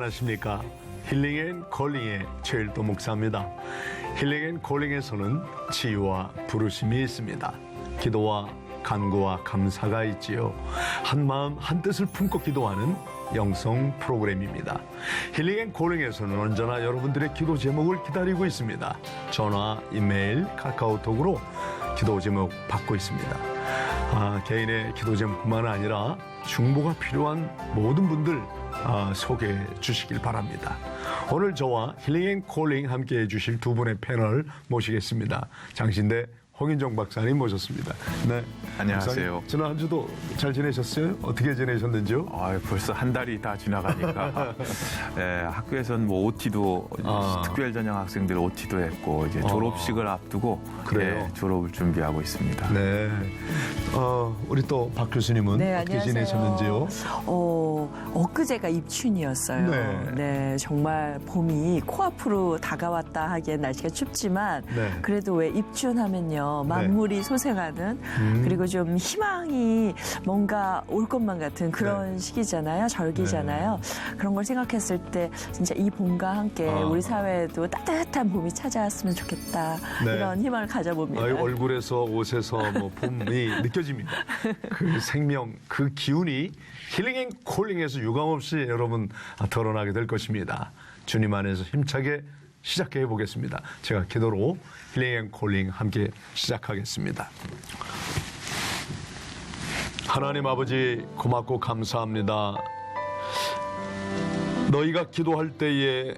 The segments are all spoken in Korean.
안녕하십니까. 힐링앤콜링의 최일도 목사입니다. 힐링앤콜링에서는 치유와 부르심이 있습니다. 기도와 간구와 감사가 있지요. 한마음 한뜻을 품고 기도하는 영성 프로그램입니다. 힐링앤콜링에서는 언제나 여러분들의 기도 제목을 기다리고 있습니다. 전화, 이메일, 카카오톡으로 기도 제목 받고 있습니다. 개인의 기도 제목뿐만 아니라 중보가 필요한 모든 분들 소개해 주시길 바랍니다. 오늘 저와 힐링앤콜링 함께해 주실 두 분의 패널 모시겠습니다. 장신대 홍인정 박사님 모셨습니다. 네, 안녕하세요. 박사님, 지난 한 주도 잘 지내셨어요? 어떻게 지내셨는지요? 벌써 한 달이 다 지나가니까 학교에서는 뭐 OT도 특별 전형 학생들 OT도 했고 이제 졸업식을 앞두고 그래요? 졸업을 준비하고 있습니다. 네. 우리 또 박 교수님은 네, 어떻게 안녕하세요. 지내셨는지요? 엊그제가 입춘이었어요. 네. 정말 봄이 코앞으로 다가왔다 하기엔 날씨가 춥지만 네. 그래도 왜 입춘하면요 만물이 소생하는 그리고 좀 희망이 뭔가 올 것만 같은 그런 시기잖아요. 절기잖아요. 그런 걸 생각했을 때 진짜 이 봄과 함께 우리 사회에도 따뜻한 봄이 찾아왔으면 좋겠다. 네. 이런 희망을 가져봅니다. 얼굴에서 옷에서 뭐 봄이 느껴집니다. 그 생명, 그 기운이 힐링앤콜링에서 유감없이 여러분 드러나게 될 것입니다. 주님 안에서 힘차게 시작해 보겠습니다. 제가 기도로 힐링앤콜링 함께 시작하겠습니다. 하나님 아버지 고맙고 감사합니다. 너희가 기도할 때에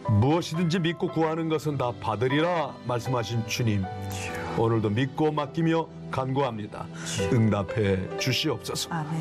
무엇이든지 믿고 구하는 것은 다 받으리라 말씀하신 주님, 오늘도 믿고 맡기며 간구합니다. 응답해 주시옵소서. 아멘.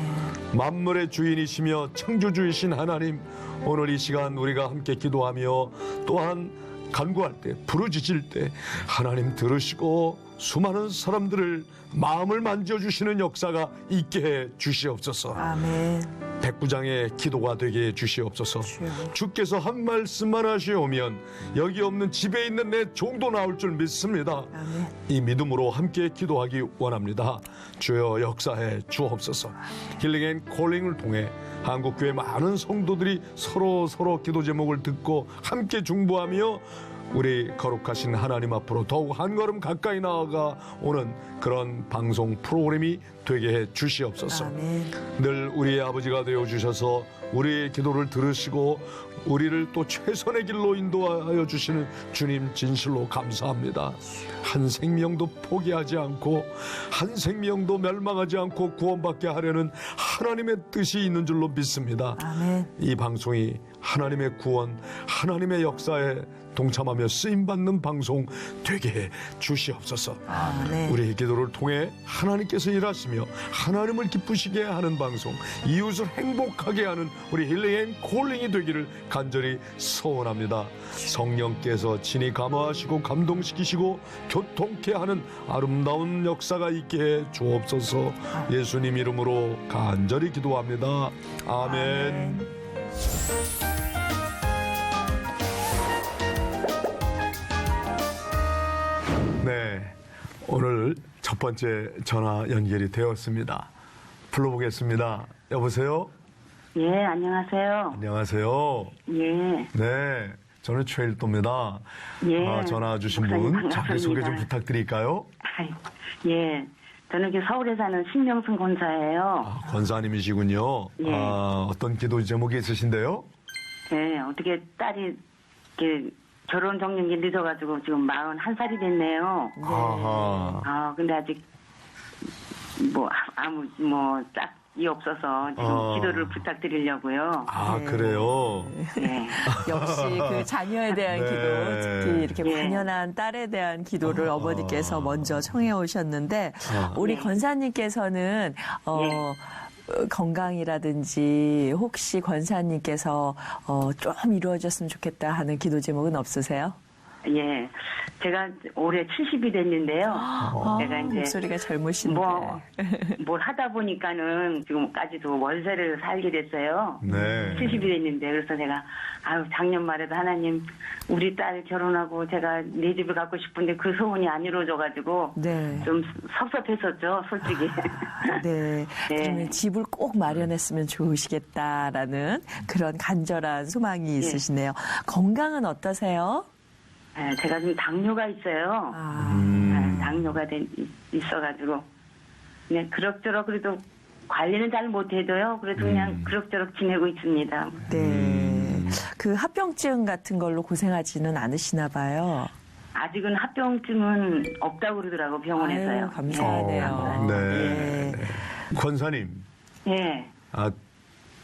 만물의 주인이시며 창조주이신 하나님, 오늘 이 시간 우리가 함께 기도하며 또한 간구할 때, 부르짖을 때 하나님 들으시고 수많은 사람들을 마음을 만져주시는 역사가 있게 해 주시옵소서. 아멘. 백부장의 기도가 되게 해 주시옵소서. 주여. 주께서 한 말씀만 하시오면 여기 없는 집에 있는 내 종도 나올 줄 믿습니다. 아멘. 이 믿음으로 함께 기도하기 원합니다. 주여 역사해 주옵소서. 힐링앤콜링을 통해 한국교회 많은 성도들이 서로 기도 제목을 듣고 함께 중보하며 우리 거룩하신 하나님 앞으로 더욱 한 걸음 가까이 나아가 오는 그런 방송 프로그램이 되게 해 주시옵소서. 아멘. 늘 우리의 아버지가 되어 주셔서 우리의 기도를 들으시고 우리를 또 최선의 길로 인도하여 주시는 주님 진실로 감사합니다. 한 생명도 포기하지 않고 한 생명도 멸망하지 않고 구원받게 하려는 하나님의 뜻이 있는 줄로 믿습니다. 아멘. 이 방송이 하나님의 구원, 하나님의 역사에 동참하며 쓰임받는 방송 되게 해 주시옵소서. 아멘. 우리의 기도를 통해 하나님께서 일하시며 하나님을 기쁘시게 하는 방송, 이웃을 행복하게 하는 우리 힐링앤콜링이 되기를 간절히 소원합니다. 성령께서 친히 감화하시고 감동시키시고 교통케 하는 아름다운 역사가 있게 해 주옵소서. 예수님 이름으로 간절히 기도합니다. 아멘. 네, 오늘 첫 번째 전화 연결이 되었습니다. 불러보겠습니다. 여보세요? 예, 안녕하세요. 안녕하세요. 예, 네, 저는 최일도입니다. 예. 전화 주신 목사님 분 자기소개 좀 반갑습니다. 부탁드릴까요? 예. 저는 여기 서울에 사는 신명순 권사예요. 권사님이시군요. 예. 어떤 기도 제목이 있으신데요? 예, 어떻게 딸이 이렇게 결혼 정년기 늦어가지고 지금 41살이 됐네요. 아하. 근데 아직 짝이 없어서 지금 기도를 부탁드리려고요. 그래요? 예. 역시 그 자녀에 대한 네. 기도, 특히 이렇게 예. 관연한 딸에 대한 기도를 어머니께서 먼저 청해 오셨는데 우리 권사님께서는 건강이라든지 혹시 권사님께서 좀 이루어졌으면 좋겠다 하는 기도 제목은 없으세요? 예. 제가 올해 70이 됐는데요. 제가 이제 목소리가 젊으신데. 뭘 하다 보니까는 지금까지도 월세를 살게 됐어요. 네. 70이 됐는데 그래서 제가 작년 말에도 하나님 우리 딸 결혼하고 제가 내 집을 갖고 싶은데 그 소원이 안 이루어져가지고 네. 좀 섭섭했었죠, 솔직히. 네. 네. 그러면 집을 꼭 마련했으면 좋으시겠다라는 그런 간절한 소망이 있으시네요. 건강은 어떠세요? 네, 제가 지금 당뇨가 있어요. 당뇨가 있어가지고 그냥 그럭저럭 그래도 관리는 잘 못해도요. 그래도 그냥 그럭저럭 지내고 있습니다. 네. 그 합병증 같은 걸로 고생하지는 않으시나 봐요. 아직은 합병증은 없다고 그러더라고 병원에서요. 아유, 감사하네요. 네. 예. 권사님, 예,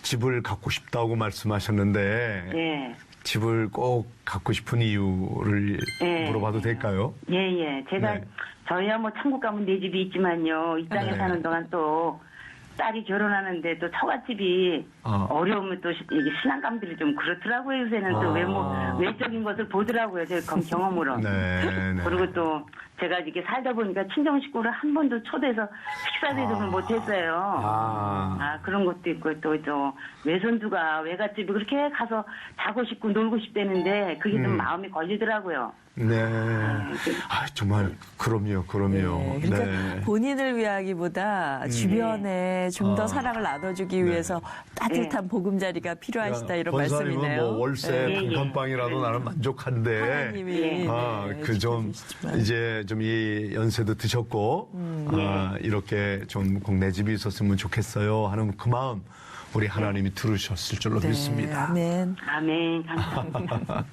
집을 갖고 싶다고 말씀하셨는데 예, 집을 꼭 갖고 싶은 이유를 예. 물어봐도 될까요? 예. 제가 네. 저희야 뭐 천국 가면 내 집이 있지만요. 이 땅에 네. 사는 동안 또 딸이 결혼하는데 또 처갓집이 어려우면 또 이게 신앙감들이 좀 그렇더라고요. 요새는 또 외적인 것을 보더라고요. 제 경험으로. 네. 그리고 또 제가 이렇게 살다 보니까 친정 식구를 한 번도 초대해서 식사 대접을 못했어요. 그런 것도 있고 또 외손주가 외갓집이 그렇게 가서 자고 싶고 놀고 싶다는데 그게 좀 마음이 걸리더라고요. 네. 정말 그럼요. 네. 그러니까 네. 본인을 위하기보다 주변에 좀 더 사랑을 나눠주기 위해서 따뜻한 보금자리가 필요하시다 이런 권사님은 말씀이네요. 뭐 월세 단칸방이라도 나는 만족한데 하나님이 그 좀 지켜주시지만. 이제 좀 이 연세도 드셨고 이렇게 좀 꼭 내 집이 있었으면 좋겠어요 하는 그 마음 우리 하나님이 들으셨을 줄로 네, 믿습니다. 아멘. 아멘. 감사합니다.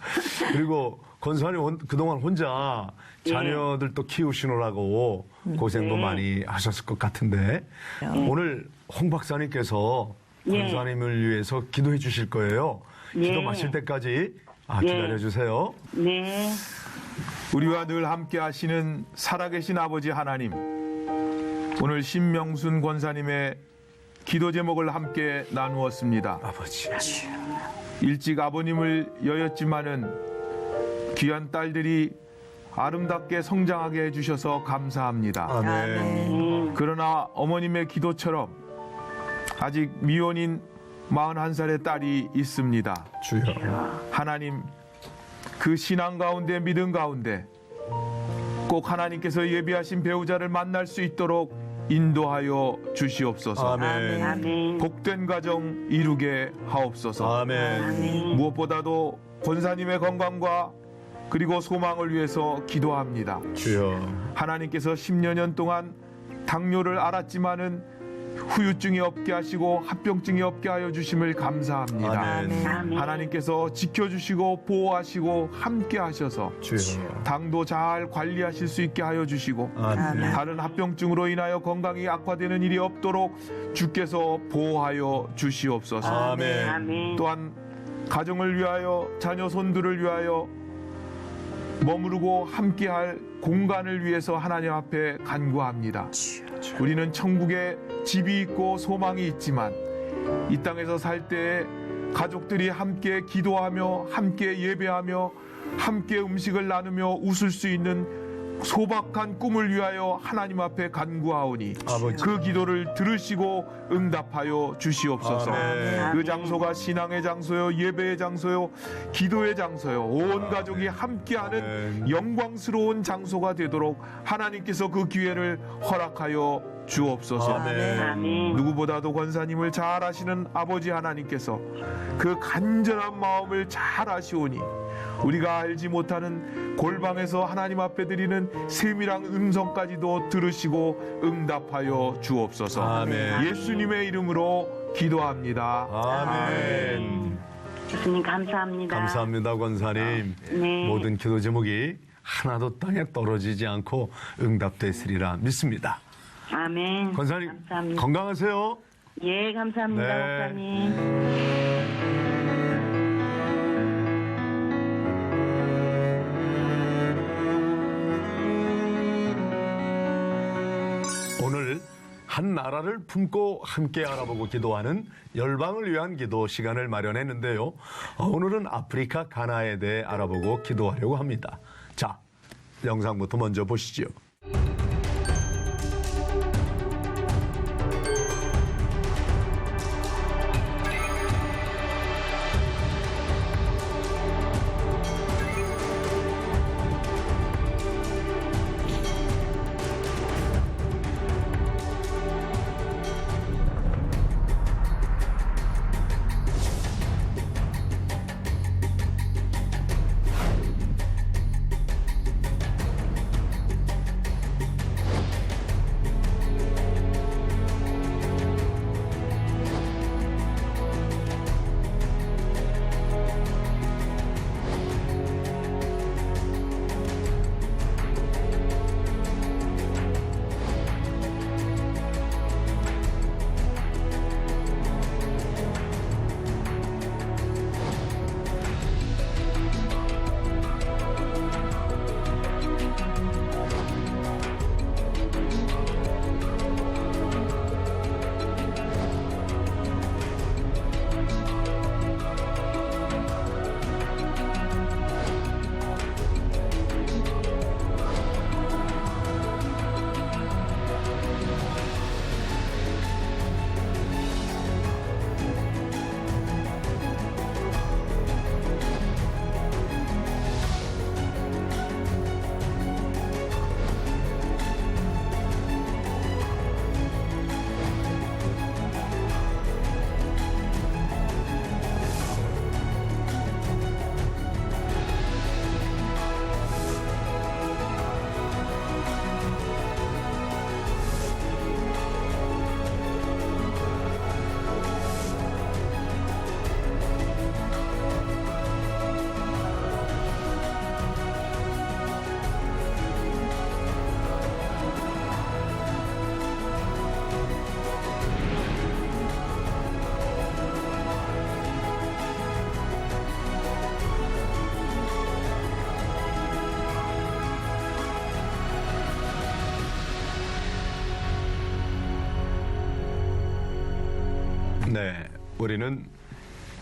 그리고 권사님 그동안 혼자 자녀들 또 키우시느라고 고생도 많이 하셨을 것 같은데 오늘 홍 박사님께서 권사님을 위해서 기도해 주실 거예요. 기도 마칠 때까지 기다려 주세요. 네. 우리와 늘 함께 하시는 살아계신 아버지 하나님, 오늘 신명순 권사님의 기도 제목을 함께 나누었습니다. 아버지. 일찍 아버님을 여였지만은 귀한 딸들이 아름답게 성장하게 해주셔서 감사합니다. 아멘. 그러나 어머님의 기도처럼 아직 미혼인 41살의 딸이 있습니다. 주여. 하나님, 그 신앙 가운데 믿음 가운데 꼭 하나님께서 예비하신 배우자를 만날 수 있도록 인도하여 주시옵소서. 아멘. 아멘. 복된 가정 이루게 하옵소서. 아멘. 무엇보다도 권사님의 건강과 그리고 소망을 위해서 기도합니다. 주여. 하나님께서 10여 년 동안 당뇨를 앓았지만은 후유증이 없게 하시고 합병증이 없게 하여 주심을 감사합니다. 아멘. 아멘. 하나님께서 지켜주시고 보호하시고 함께 하셔서 주여. 당도 잘 관리하실 수 있게 하여 주시고 아멘. 다른 합병증으로 인하여 건강이 악화되는 일이 없도록 주께서 보호하여 주시옵소서. 아멘. 아멘. 또한 가정을 위하여 자녀 손들을 위하여 머무르고 함께할 공간을 위해서 하나님 앞에 간구합니다. 우리는 천국에 집이 있고 소망이 있지만 이 땅에서 살 때에 가족들이 함께 기도하며 함께 예배하며 함께 음식을 나누며 웃을 수 있는 소박한 꿈을 위하여 하나님 앞에 간구하오니 아버지. 그 기도를 들으시고 응답하여 주시옵소서. 아멘. 그 장소가 신앙의 장소요, 예배의 장소요, 기도의 장소요, 온 가족이 함께하는 아멘. 영광스러운 장소가 되도록 하나님께서 그 기회를 허락하여 주옵소서. 아멘. 아멘. 누구보다도 권사님을 잘 아시는 아버지 하나님께서 그 간절한 마음을 잘 아시오니 우리가 알지 못하는 골방에서 하나님 앞에 드리는 세밀한 음성까지도 들으시고 응답하여 주옵소서. 아멘. 예수님의 이름으로 기도합니다. 아멘. 교수님 감사합니다. 감사합니다, 권사님. 네. 모든 기도 제목이 하나도 땅에 떨어지지 않고 응답되시리라 믿습니다. 아멘. 권사님 감사합니다. 건강하세요. 예, 감사합니다, 네. 목사님. 오늘 한 나라를 품고 함께 알아보고 기도하는 열방을 위한 기도 시간을 마련했는데요. 오늘은 아프리카 가나에 대해 알아보고 기도하려고 합니다. 자, 영상부터 먼저 보시죠. 네, 우리는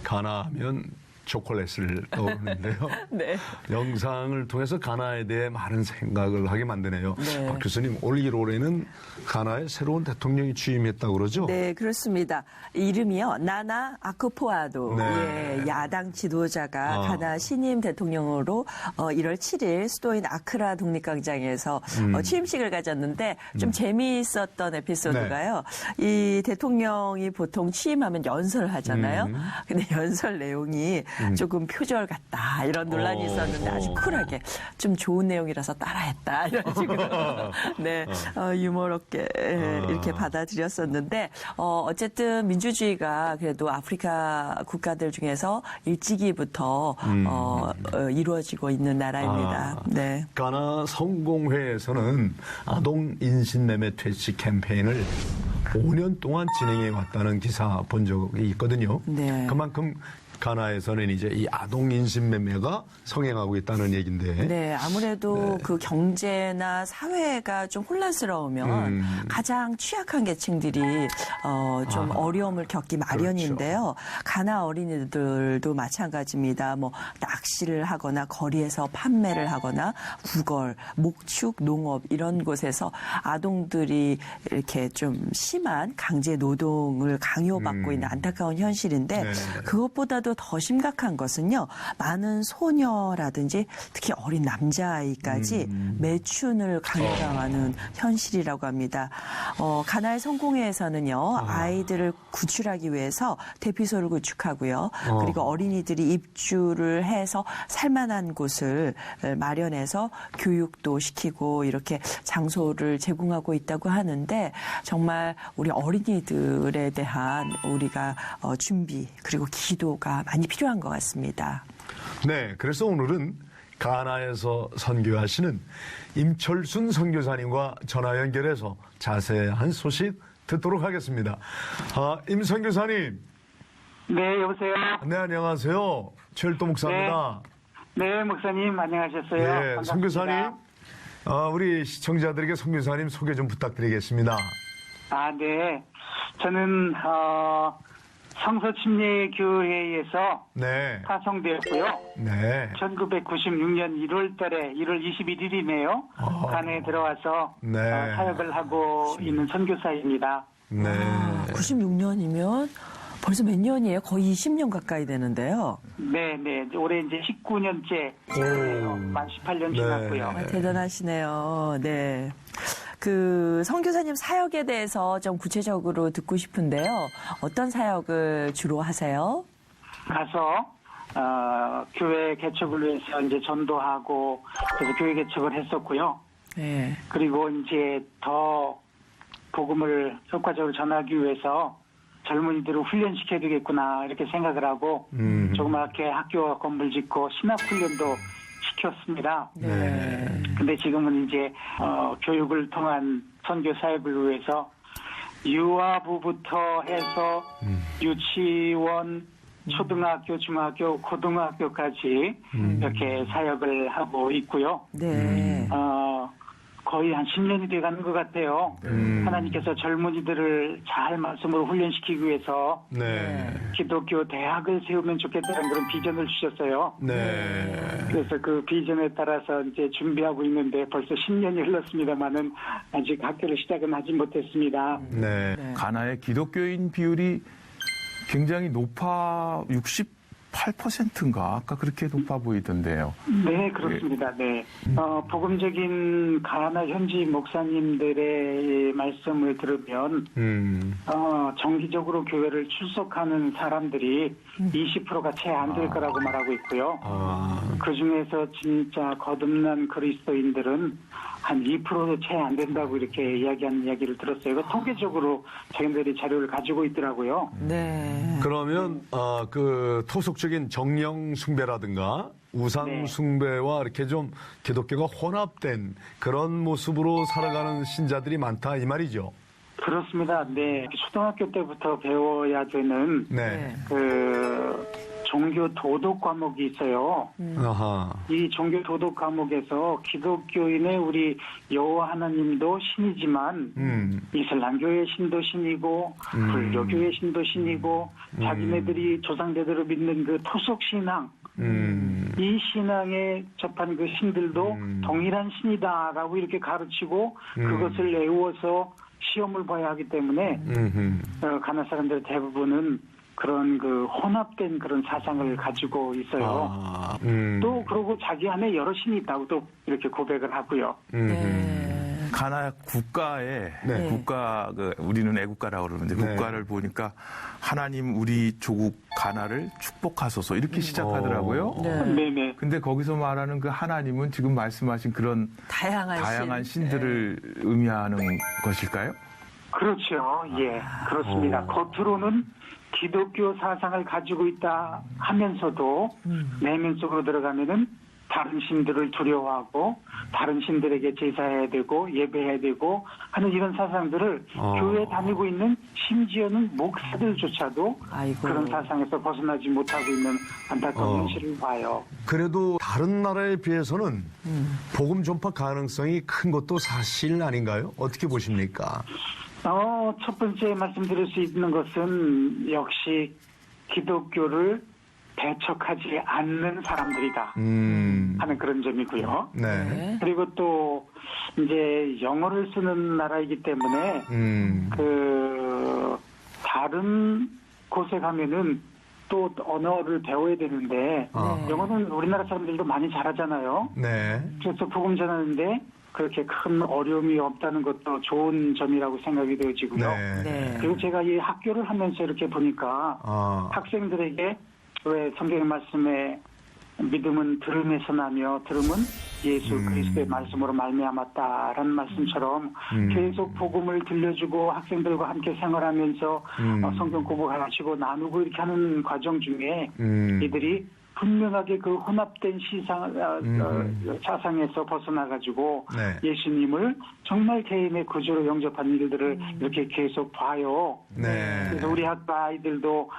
가나하면 초콜릿을 떠오르는데요. 네. 영상을 통해서 가나에 대해 많은 생각을 하게 만드네요. 네. 박 교수님, 올 1월에는 가나에 새로운 대통령이 취임했다고 그러죠? 네, 그렇습니다. 이름이요. 나나 아쿠포아도. 네. 예, 야당 지도자가 아. 가나 신임 대통령으로 1월 7일 수도인 아크라 독립광장에서 취임식을 가졌는데 좀 재미있었던 에피소드가요. 이 대통령이 보통 취임하면 연설을 하잖아요. 근데 연설 내용이 조금 표절 같다 이런 논란이 있었는데 아주 쿨하게 좀 좋은 내용이라서 따라했다 이런 식으로 네 유머롭게 이렇게 받아들였었는데 어쨌든 민주주의가 그래도 아프리카 국가들 중에서 일찍이부터 이루어지고 있는 나라입니다. 네. 가나 성공회에서는 아동 인신매매 퇴치 캠페인을 5년 동안 진행해 왔다는 기사 본 적이 있거든요. 네. 그만큼 가나에서는 이제 이 아동 인신매매가 성행하고 있다는 얘기인데. 네, 아무래도 그 경제나 사회가 좀 혼란스러우면 가장 취약한 계층들이 좀 어려움을 겪기 마련인데요. 가나 어린이들도 마찬가지입니다. 뭐 낚시를 하거나 거리에서 판매를 하거나 구걸, 목축, 농업 이런 곳에서 아동들이 이렇게 좀 심한 강제 노동을 강요받고 있는 안타까운 현실인데 그것보다도 더 심각한 것은요. 많은 소녀라든지 특히 어린 남자아이까지 매춘을 강요당하는 현실이라고 합니다. 가나의 성공회에서는요. 아이들을 구출하기 위해서 대피소를 구축하고요. 그리고 어린이들이 입주를 해서 살만한 곳을 마련해서 교육도 시키고 이렇게 장소를 제공하고 있다고 하는데 정말 우리 어린이들에 대한 우리가 준비 그리고 기도가 많이 필요한 것 같습니다. 네, 그래서 오늘은 가나에서 선교하시는 임철순 선교사님과 전화 연결해서 자세한 소식 듣도록 하겠습니다. 임 선교사님. 네, 여보세요. 네, 안녕하세요. 최일도 목사입니다. 네, 목사님 안녕하셨어요. 네, 반갑습니다. 선교사님. 우리 시청자들에게 선교사님 소개 좀 부탁드리겠습니다. 네. 저는 성서침례교회에서 네. 파송되었고요. 네. 1996년 1월 달에 1월 21일이네요. 간에 들어와서 네. 사역을 하고 있는 선교사입니다. 네. 96년이면 벌써 몇 년이에요? 거의 20년 가까이 되는데요. 네. 올해 이제 19년째 만 18년 네. 지났고요. 아, 대단하시네요. 네. 그 선교사님 사역에 대해서 좀 구체적으로 듣고 싶은데요. 어떤 사역을 주로 하세요? 가서 교회 개척을 위해서 이제 전도하고 그래서 교회 개척을 했었고요. 네. 그리고 이제 더 복음을 효과적으로 전하기 위해서 젊은이들을 훈련시켜야 되겠구나 이렇게 생각을 하고 조그맣게 학교 건물 짓고 신학 훈련도 시켰습니다. 네. 근데 지금은 이제 교육을 통한 선교 사역을 위해서 유아부부터 해서 유치원, 초등학교, 중학교, 고등학교까지 이렇게 사역을 하고 있고요. 네. 거의 한 10년이 돼가는 것 같아요. 하나님께서 젊은이들을 잘 말씀으로 훈련시키기 위해서 네. 기독교 대학을 세우면 좋겠다는 그런 비전을 주셨어요. 네. 그래서 그 비전에 따라서 이제 준비하고 있는데 벌써 10년이 흘렀습니다만은 아직 학교를 시작은 하지 못했습니다. 네. 가나의 기독교인 비율이 굉장히 높아 68%인가 아까 그렇게 높아 보이던데요. 네, 그렇습니다. 네. 복음적인 가나 현지 목사님들의 말씀을 들으면, 정기적으로 교회를 출석하는 사람들이 20%가 채 안 될 거라고 말하고 있고요. 그 중에서 진짜 거듭난 그리스도인들은 한 2%도 채 안 된다고 이렇게 이야기하는 이야기를 들었어요. 이거 통계적으로 자기들이 자료를 가지고 있더라고요. 네. 그러면 그 토속적인 정령 숭배라든가 우상 네. 숭배와 이렇게 좀 기독교가 혼합된 그런 모습으로 살아가는 신자들이 많다 이 말이죠. 그렇습니다. 네. 초등학교 때부터 배워야 되는 네. 그 종교 도덕 과목이 있어요. 아하. 이 종교 도덕 과목에서 기독교인의 우리 여호와 하나님도 신이지만 이슬람교의 신도 신이고 불교교의 신도 신이고 자기네들이 조상대대로 믿는 그 토속 신앙 이 신앙에 접한 그 신들도 동일한 신이다라고 이렇게 가르치고 그것을 외워서 시험을 봐야 하기 때문에 가나 사람들 대부분은 그런 그 혼합된 그런 사상을 가지고 있어요. 또 그러고 자기 안에 여러 신이 있다고 또 이렇게 고백을 하고요. 네. 가나 국가에 네. 국가 우리는 애국가라고 그러는데 네. 국가를 보니까 하나님 우리 조국 가나를 축복하소서 이렇게 시작하더라고요. 네. 네네. 근데 거기서 말하는 그 하나님은 지금 말씀하신 그런 다양한 신들을 의미하는 것일까요? 그렇죠. 예, 그렇습니다. 겉으로는 기독교 사상을 가지고 있다 하면서도 내면 속으로 들어가면은 다른 신들을 두려워하고 다른 신들에게 제사해야 되고 예배해야 되고 하는 이런 사상들을 교회에 다니고 있는 심지어는 목사들조차도 아이고. 그런 사상에서 벗어나지 못하고 있는 안타까운 현실을 봐요. 그래도 다른 나라에 비해서는 복음 전파 가능성이 큰 것도 사실 아닌가요? 어떻게 보십니까? 첫 번째 말씀드릴 수 있는 것은 역시 기독교를 배척하지 않는 사람들이다 하는 그런 점이고요. 네. 네. 그리고 또 이제 영어를 쓰는 나라이기 때문에 그 다른 곳에 가면은 또 언어를 배워야 되는데 영어는 우리나라 사람들도 많이 잘하잖아요. 네. 그래서 복음 전하는데 그렇게 큰 어려움이 없다는 것도 좋은 점이라고 생각이 되어지고요. 네. 네. 그리고 제가 이 학교를 하면서 이렇게 보니까 학생들에게 왜 성경의 말씀에 믿음은 들음에서 나며 들음은 예수 그리스도의 말씀으로 말미암았다라는 말씀처럼 계속 복음을 들려주고 학생들과 함께 생활하면서 성경 공부 가르치고 나누고 이렇게 하는 과정 중에 이들이 분명하게 그 혼합된 사상에서 벗어나가지고 네. 예수님을 정말 개인의 구주로 영접하는 일들을 이렇게 계속 봐요. 네. 그래서 우리 학교 아이들도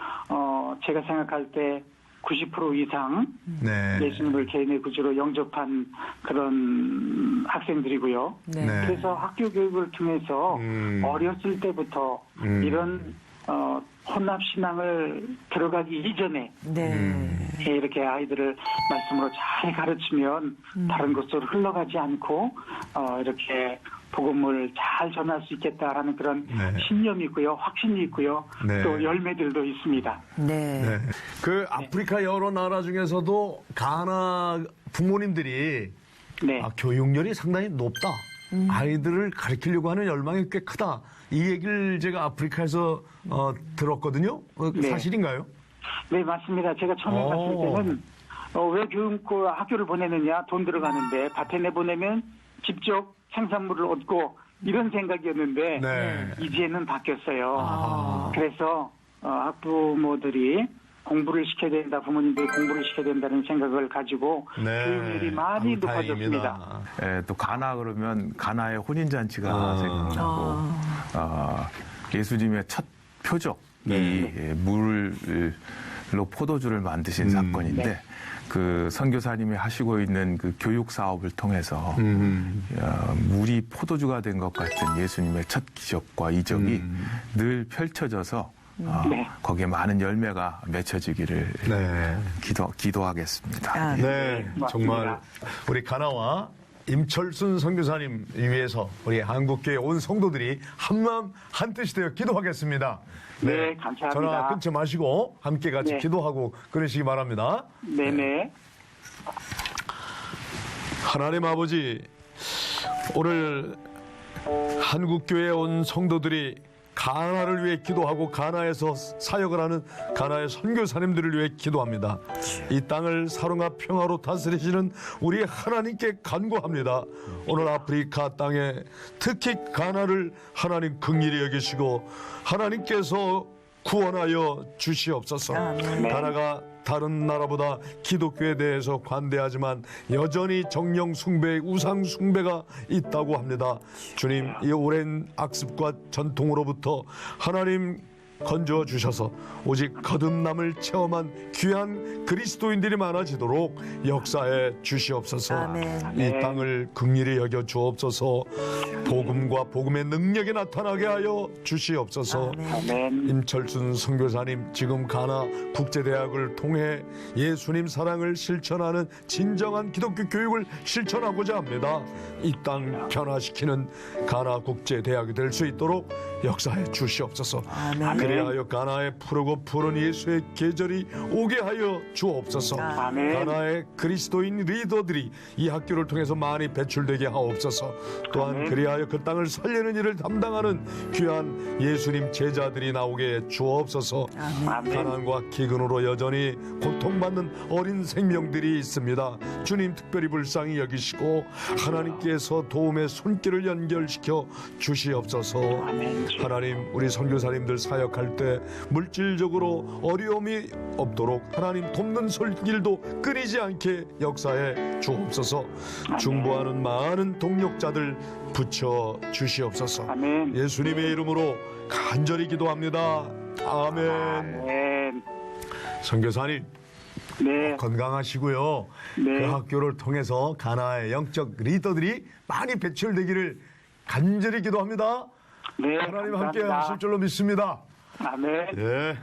제가 생각할 때 90% 이상 네. 예수님을 개인의 구주로 영접한 그런 학생들이고요. 네. 네. 그래서 학교 교육을 통해서 어렸을 때부터 이런 혼합신앙을 들어가기 이전에 네. 이렇게 아이들을 말씀으로 잘 가르치면 다른 곳으로 흘러가지 않고 이렇게 복음을 잘 전할 수 있겠다라는 그런 네. 신념이 있고요. 확신이 있고요. 네. 또 열매들도 있습니다. 네. 네. 그 아프리카 여러 나라 중에서도 가나 부모님들이 네. 교육열이 상당히 높다. 아이들을 가르치려고 하는 열망이 꽤 크다. 이 얘기를 제가 아프리카에서 들었거든요. 네. 사실인가요? 네, 맞습니다. 제가 처음에 오. 갔을 때는 왜 교육고 학교를 보내느냐, 돈 들어가는데 밭에 내보내면 직접 생산물을 얻고 이런 생각이었는데 네. 이제는 바뀌었어요. 아. 그래서 학부모들이 공부를 시켜야 된다, 부모님들이 공부를 시켜야 된다는 생각을 가지고 교육률이 많이 아유, 높아졌습니다. 다행입니다. 또 가나 그러면 가나의 혼인잔치가 생각나고 예수님의 첫 표적 이 물로 포도주를 만드신 사건인데 그 선교사님이 하시고 있는 그 교육 사업을 통해서 물이 포도주가 된 것 같은 예수님의 첫 기적과 이적이 늘 펼쳐져서 거기에 많은 열매가 맺혀지기를 네. 기도하겠습니다. 아, 네, 맞습니다. 정말 우리 가나와 임철순 선교사님 위해서 우리 한국교회 온 성도들이 한마음 한뜻이 되어 기도하겠습니다. 네, 감사합니다. 전화 끊지 마시고 함께 같이 네. 기도하고 그러시기 바랍니다. 네네. 하나님 아버지, 오늘 한국교회에 온 성도들이 가나를 위해 기도하고 가나에서 사역을 하는 가나의 선교사님들을 위해 기도합니다. 이 땅을 사랑과 평화로 다스리시는 우리 하나님께 간구합니다. 오늘 아프리카 땅에 특히 가나를 하나님 긍휼히 여기시고 하나님께서 구원하여 주시옵소서. 아멘. 가나가 다른 나라보다 기독교에 대해서 관대하지만 여전히 정령 숭배, 우상 숭배가 있다고 합니다. 주님, 이 오랜 악습과 전통으로부터 하나님 건져 주셔서 오직 거듭남을 체험한 귀한 그리스도인들이 많아지도록 역사해 주시옵소서. 아멘. 이 땅을 긍휼히 여겨 주옵소서. 복음과 복음의 능력이 나타나게 하여 주시옵소서. 아멘. 임철순 선교사님, 지금 가나 국제대학을 통해 예수님 사랑을 실천하는 진정한 기독교 교육을 실천하고자 합니다. 이 땅 변화시키는 가나 국제대학이 될 수 있도록 역사해 주시옵소서. 아멘. 그리하여 가나에 푸르고 푸른 예수의 계절이 오게 하여 주옵소서. 아멘. 가나의 그리스도인 리더들이 이 학교를 통해서 많이 배출되게 하옵소서. 또한 아멘. 그리하여 그 땅을 살리는 일을 담당하는 귀한 예수님 제자들이 나오게 주옵소서. 아멘. 가난과 기근으로 여전히 고통받는 어린 생명들이 있습니다. 주님 특별히 불쌍히 여기시고 하나님께서 도움의 손길을 연결시켜 주시옵소서. 아멘. 하나님, 우리 선교사님들 사역할 때 물질적으로 어려움이 없도록 하나님 돕는 손길도 끊이지 않게 역사해 주옵소서. 중보하는 많은 동력자들 붙여 주시옵소서. 아멘. 예수님의 이름으로 간절히 기도합니다. 아멘. 아멘. 선교사님 네. 건강하시고요. 네. 그 학교를 통해서 가나의 영적 리더들이 많이 배출되기를 간절히 기도합니다. 네. 하나님 함께 감사합니다. 하실 줄로 믿습니다. 아멘. 예.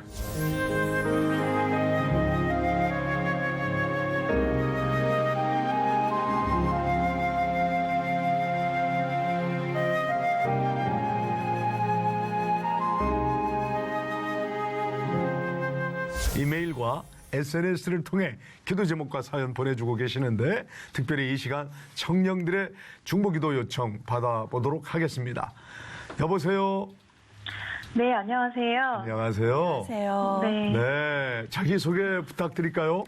이메일과 SNS를 통해 기도 제목과 사연 보내주고 계시는데 특별히 이 시간 청년들의 중보기도 요청 받아보도록 하겠습니다. 여보세요. 네, 안녕하세요. 안녕하세요. 안녕하세요. 네. 네, 자기소개 부탁드릴까요?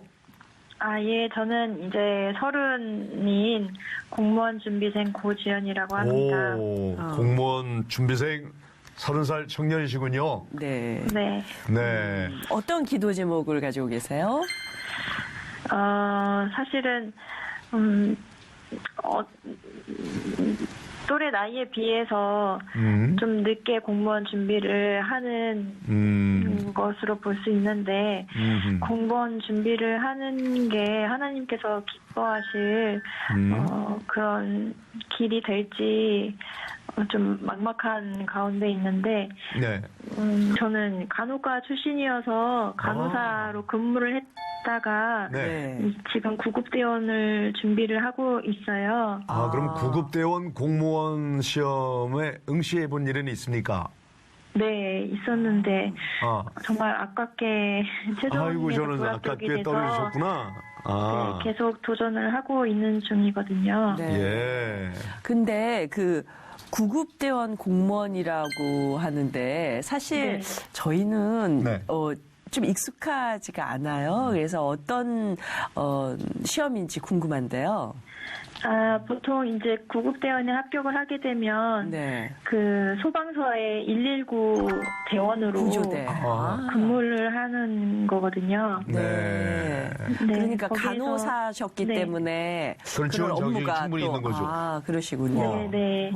예, 저는 이제 30인 공무원 준비생 고지연이라고 합니다. 오, 공무원 준비생 30살 청년이시군요. 네. 네. 네. 어떤 기도 제목을 가지고 계세요? 사실은, 또래 나이에 비해서 좀 늦게 공무원 준비를 하는 것으로 볼 수 있는데, 공무원 준비를 하는 게 하나님께서 기뻐하실 그런 길이 될지 좀 막막한 가운데 있는데 네. 저는 간호과 출신이어서 간호사로 근무를 했다가 네. 지금 구급대원을 준비를 하고 있어요. 그럼 구급대원 공무원 시험에 응시해 본 일은 있습니까? 네, 있었는데 정말 아깝게 아이고, 최종에서 저는 불합격이 아깝게 돼서 떨어지셨구나. 네, 계속 도전을 하고 있는 중이거든요. 네. 예. 근데 그 구급대원 공무원이라고 하는데 사실 네. 저희는 네. 좀 익숙하지가 않아요. 그래서 어떤 시험인지 궁금한데요. 보통 이제 구급대원에 합격을 하게 되면 네. 그 소방서의 119 대원으로 구조대. 근무를 하는 거거든요. 네. 그러니까 거기에서- 간호사셨기 네. 때문에 그런 그런 적이 업무가 충분히 또 있는 거죠. 그러시군요. 네.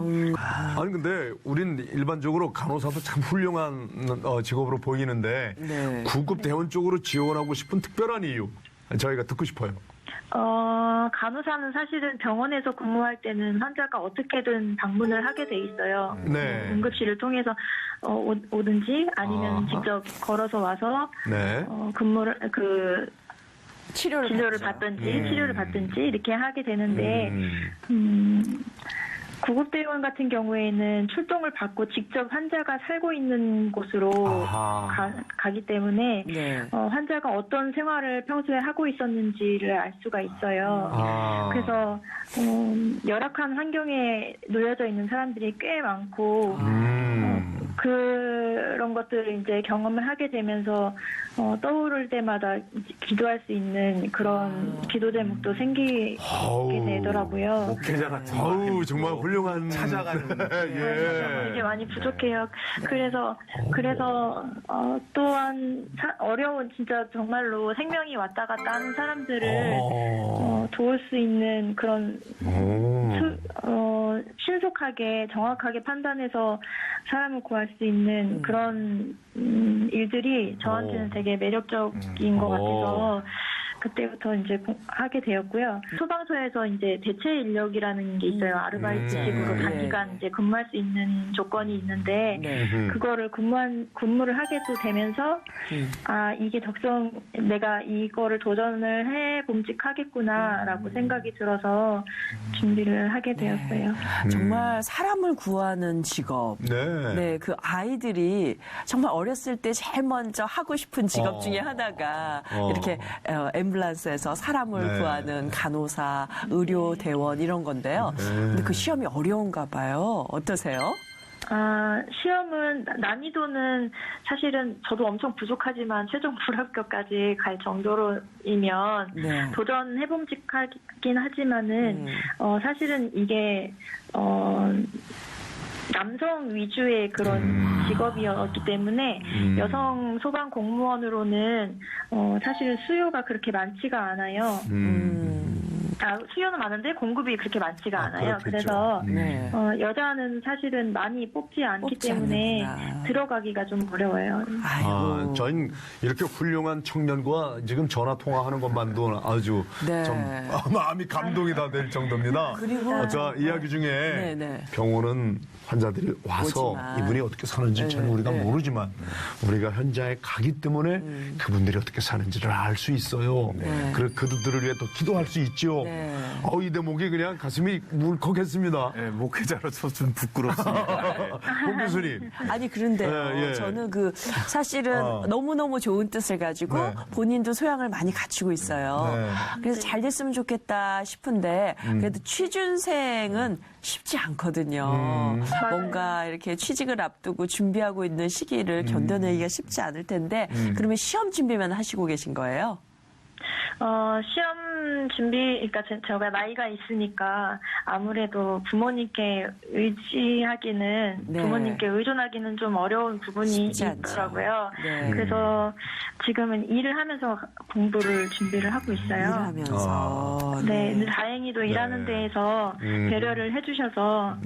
아니 근데 우린 일반적으로 간호사도 참 훌륭한 직업으로 보이는데 네. 구급대원 쪽으로 지원하고 싶은 특별한 이유 저희가 듣고 싶어요. 간호사는 사실은 병원에서 근무할 때는 환자가 어떻게든 방문을 하게 돼 있어요. 네. 응급실을 통해서 오든지 아니면 직접 걸어서 와서 네. 근무를 치료를 진료를 받죠. 받든지 치료를 받든지 이렇게 하게 되는데 구급대원 같은 경우에는 출동을 받고 직접 환자가 살고 있는 곳으로 가기 때문에 네. 환자가 어떤 생활을 평소에 하고 있었는지를 알 수가 있어요. 그래서 열악한 환경에 놓여져 있는 사람들이 꽤 많고 그런 것들을 이제 경험을 하게 되면서 떠오를 때마다 기도할 수 있는 그런 기도 제목도 생기게 되더라고요. 목회자 같은 아우 정말 훌륭한 찾아가는 되게 많이 부족해요. 그래서 또한 어려운 진짜 정말로 생명이 왔다 갔다 하는 사람들을 도울 수 있는 그런 신속하게 정확하게 판단해서 사람을 구할 수 있는 그런 일들이 저한테는 되게 매력적인 것 같아서 그때부터 이제 하게 되었고요. 소방서에서 이제 대체 인력이라는 게 있어요. 아르바이트식으로 단기간 이제 근무할 수 있는 조건이 있는데 그거를 근무를 하게 또 되면서 이게 내가 이거를 도전을 해 봄직하겠구나라고 생각이 들어서 준비를 하게 되었어요. 정말 사람을 구하는 직업. 네. 네, 그 아이들이 정말 어렸을 때 제일 먼저 하고 싶은 직업 중에 하나가 이렇게 앰뷸런스에서 사람을 구하는 간호사, 의료대원 이런 건데요. 근데 그 시험이 어려운가 봐요. 어떠세요? 시험은 난이도는 사실은 저도 엄청 부족하지만 최종 불합격까지 갈 정도로이면 네. 도전해봄직하긴 하지만은 사실은 이게 남성 위주의 그런 직업이었기 때문에 여성 소방 공무원으로는 사실은 수요가 그렇게 많지가 않아요. 수요는 많은데 공급이 그렇게 많지가 않아요. 그렇겠죠. 그래서 여자는 사실은 많이 뽑지 않기 뽑지 때문에 않는구나. 들어가기가 좀 어려워요. 아이고. 저는 이렇게 훌륭한 청년과 지금 전화 통화하는 것만도 아주 네. 좀 마음이 감동이 다 될 정도입니다. 그리고 저 이야기 중에 네. 병원은 환자들이 와서 오지만. 이분이 어떻게 사는지 전혀 우리가 모르지만 우리가 현장에 가기 때문에 그분들이 어떻게 사는지를 알 수 있어요. 그래 그들을 위해 또 기도할 수 있죠. 네. 이 대목이 그냥 가슴이 울컥했습니다. 네, 목회자로서 좀 부끄럽습니다. 홍 교수님. 아니 그런데요. 예. 저는 사실은 너무너무 좋은 뜻을 가지고 네. 본인도 소양을 많이 갖추고 있어요. 네. 그래서 잘 됐으면 좋겠다 싶은데 그래도 취준생은 쉽지 않거든요. 뭔가 이렇게 취직을 앞두고 준비하고 있는 시기를 견뎌내기가 쉽지 않을 텐데 그러면 시험 준비만 하시고 계신 거예요? 시험 준비, 그러니까 제가 나이가 있으니까 아무래도 부모님께 의지하기는, 네. 부모님께 의존하기는 좀 어려운 부분이 쉽지 않죠. 있더라고요. 네. 그래서 지금은 일을 하면서 공부를 준비를 하고 있어요. 일하면서. 네, 근데 다행히도 일하는 데에서 배려를 해주셔서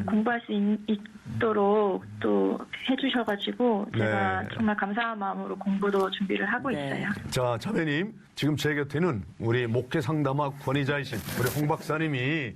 공부할 수 있도록 또 해주셔가지고 제가 네. 정말 감사한 마음으로 공부도 준비를 하고 네. 있어요. 자, 자매님, 지금 제 곁에는 우리 목회 상담학 권위자이신 우리 홍 박사님이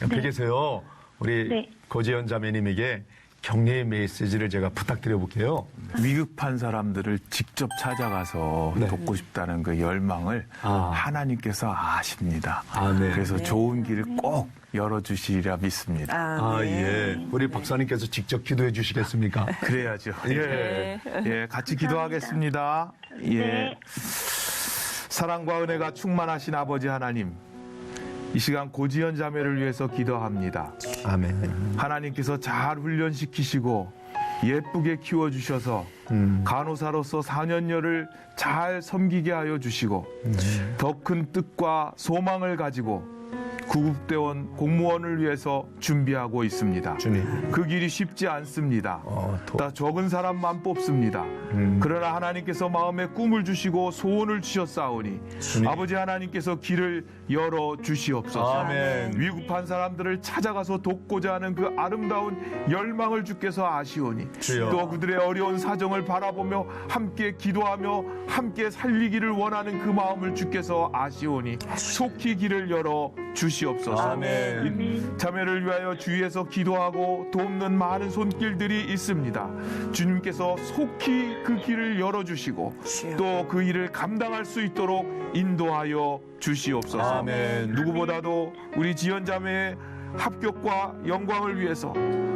옆에 계세요. 우리 네. 고지연 자매님에게 격려의 메시지를 제가 부탁드려 볼게요. 위급한 사람들을 직접 찾아가서 네. 돕고 싶다는 그 열망을 하나님께서 아십니다. 아멘. 그래서 좋은 길을 꼭 열어주시리라 믿습니다. 예. 우리 박사님께서 직접 기도해 주시겠습니까? 그래야죠. 예. 예, 같이 기도하겠습니다. 예. 네. 사랑과 은혜가 충만하신 아버지 하나님, 이 시간 고지연 자매를 위해서 기도합니다. 아멘. 하나님께서 잘 훈련시키시고 예쁘게 키워주셔서 간호사로서 4년여를 잘 섬기게 하여 주시고 더 큰 뜻과 소망을 가지고 구급대원 공무원을 위해서 준비하고 있습니다. 주님. 그 길이 쉽지 않습니다. 다 적은 사람만 뽑습니다. 그러나 하나님께서 마음에 꿈을 주시고 소원을 주셨사오니 아버지 하나님께서 길을 열어 주시옵소서. 아멘. 위급한 사람들을 찾아가서 돕고자 하는 그 아름다운 열망을 주께서 아시오니 주여. 또 그들의 어려운 사정을 바라보며 함께 기도하며 함께 살리기를 원하는 그 마음을 주께서 아시오니 속히 길을 열어 주시옵소서. 아멘. 이 자매를 위하여 주위에서 기도하고 돕는 많은 손길들이 있습니다. 주님께서 속히 그 길을 열어주시고 또 그 일을 감당할 수 있도록 인도하여 주시옵소서. 아멘. 누구보다도 우리 지연 자매의 합격과 영광을 위해서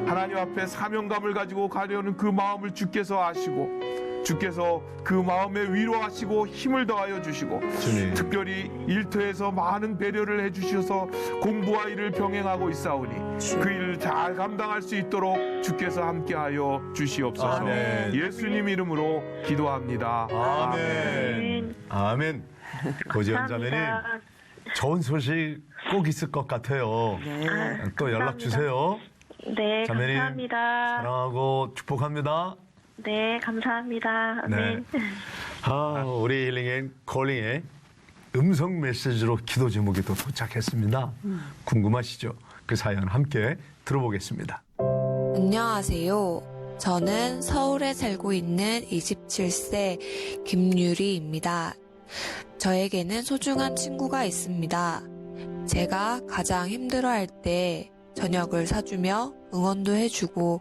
하나님 앞에 사명감을 가지고 가려는 그 마음을 주께서 아시고 주께서 그 마음에 위로하시고 힘을 더하여 주시고 주님. 특별히 일터에서 많은 배려를 해주셔서 공부와 일을 병행하고 있사오니 그 일을 잘 감당할 수 있도록 주께서 함께하여 주시옵소서. 아멘. 예수님 이름으로 기도합니다. 아멘. 아멘. 고지연 자매님, 감사합니다. 좋은 소식 꼭 있을 것 같아요. 또 연락 주세요. 네, 자매님, 감사합니다. 사랑하고 축복합니다. 네, 감사합니다. 네. 우리 힐링 앤 콜링의 음성 메시지로 기도 제목이 또 도착했습니다. 궁금하시죠? 그 사연 함께 들어보겠습니다. 안녕하세요. 저는 서울에 살고 있는 27세 김유리입니다. 저에게는 소중한 친구가 있습니다. 제가 가장 힘들어할 때 저녁을 사주며 응원도 해주고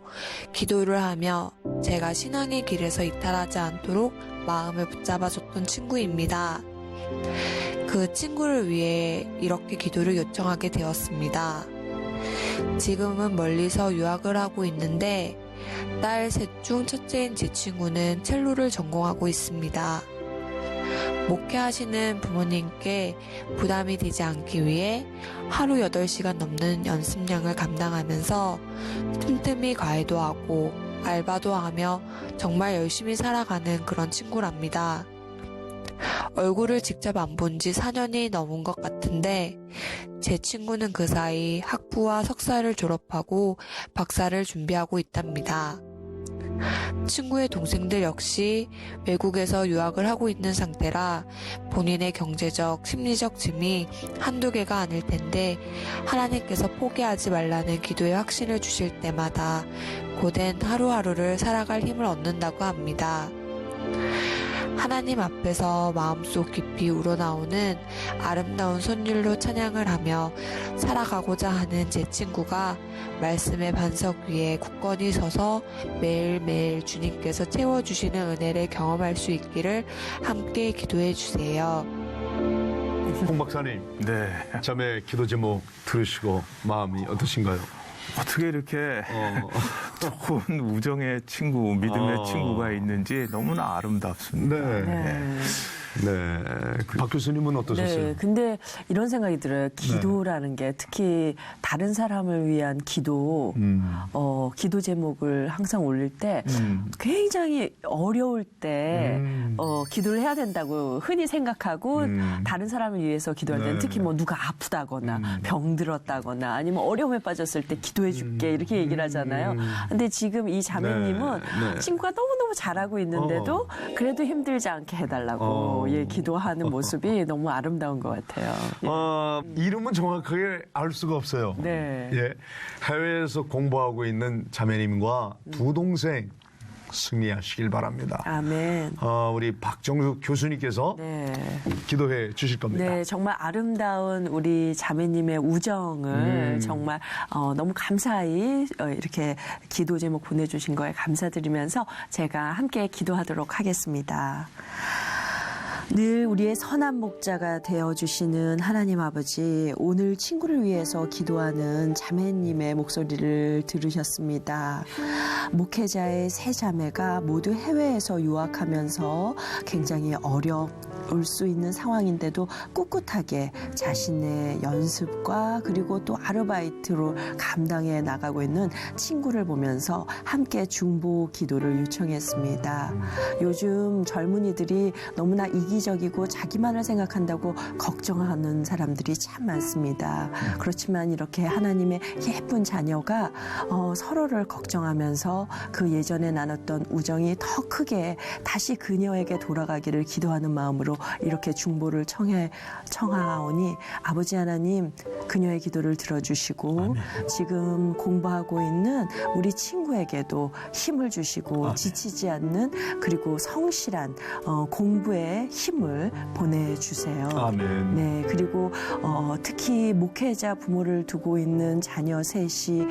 기도를 하며 제가 신앙의 길에서 이탈하지 않도록 마음을 붙잡아줬던 친구입니다. 그 친구를 위해 이렇게 기도를 요청하게 되었습니다. 지금은 멀리서 유학을 하고 있는데 딸 셋 중 첫째인 제 친구는 첼로를 전공하고 있습니다. 목회하시는 부모님께 부담이 되지 않기 위해 하루 8시간 넘는 연습량을 감당하면서 틈틈이 과외도 하고 알바도 하며 정말 열심히 살아가는 그런 친구랍니다. 얼굴을 직접 안 본 지 4년이 넘은 것 같은데 제 친구는 그 사이 학부와 석사를 졸업하고 박사를 준비하고 있답니다. 친구의 동생들 역시 외국에서 유학을 하고 있는 상태라 본인의 경제적, 심리적 짐이 한두 개가 아닐 텐데 하나님께서 포기하지 말라는 기도의 확신을 주실 때마다 고된 하루하루를 살아갈 힘을 얻는다고 합니다. 하나님 앞에서 마음속 깊이 우러나오는 아름다운 선율로 찬양을 하며 살아가고자 하는 제 친구가 말씀의 반석 위에 굳건히 서서 매일매일 주님께서 채워주시는 은혜를 경험할 수 있기를 함께 기도해 주세요. 홍 박사님, 네. 자매 기도 제목 들으시고 마음이 어떠신가요? 어떻게 이렇게 좋은 우정의 친구, 믿음의 친구가 있는지 너무나 아름답습니다. 네. 박 교수님은 어떠셨어요? 네, 근데 이런 생각이 들어요. 기도라는 게 특히 다른 사람을 위한 기도, 기도 제목을 항상 올릴 때 굉장히 어려울 때 기도를 해야 된다고 흔히 생각하고 다른 사람을 위해서 기도할 때는 특히 뭐 누가 아프다거나 병들었다거나 아니면 어려움에 빠졌을 때 기도해 줄게 이렇게 얘기를 하잖아요. 근데 지금 이 자매님은 친구가 너무너무 잘하고 있는데도 그래도 힘들지 않게 해달라고 기도하는 모습이 너무 아름다운 것 같아요. 이름은 정확하게 알 수가 없어요. 네. 예, 해외에서 공부하고 있는 자매님과 두 동생 승리하시길 바랍니다. 아멘. 우리 박정수 교수님께서 네. 기도해 주실 겁니다. 네, 정말 아름다운 우리 자매님의 우정을 정말 너무 감사히 이렇게 기도 제목 보내주신 거에 감사드리면서 제가 함께 기도하도록 하겠습니다. 늘 우리의 선한 목자가 되어주시는 하나님 아버지, 오늘 친구를 위해서 기도하는 자매님의 목소리를 들으셨습니다. 목회자의 세 자매가 모두 해외에서 유학하면서 굉장히 어려울 수 있는 상황인데도 꿋꿋하게 자신의 연습과 그리고 또 아르바이트로 감당해 나가고 있는 친구를 보면서 함께 중보 기도를 요청했습니다. 요즘 젊은이들이 너무나 이기적이고 자기만을 생각한다고 걱정하는 사람들이 참 많습니다. 그렇지만 이렇게 하나님의 예쁜 자녀가 서로를 걱정하면서 그 예전에 나눴던 우정이 더 크게 다시 그녀에게 돌아가기를 기도하는 마음으로 이렇게 중보를 청하오니 아버지 하나님 그녀의 기도를 들어주시고 지금 공부하고 있는 우리 친구에게도 힘을 주시고 지치지 않는 그리고 성실한 공부에 힘을 보내주세요. 아멘. 네, 그리고 특히 목회자 부모를 두고 있는 자녀 셋이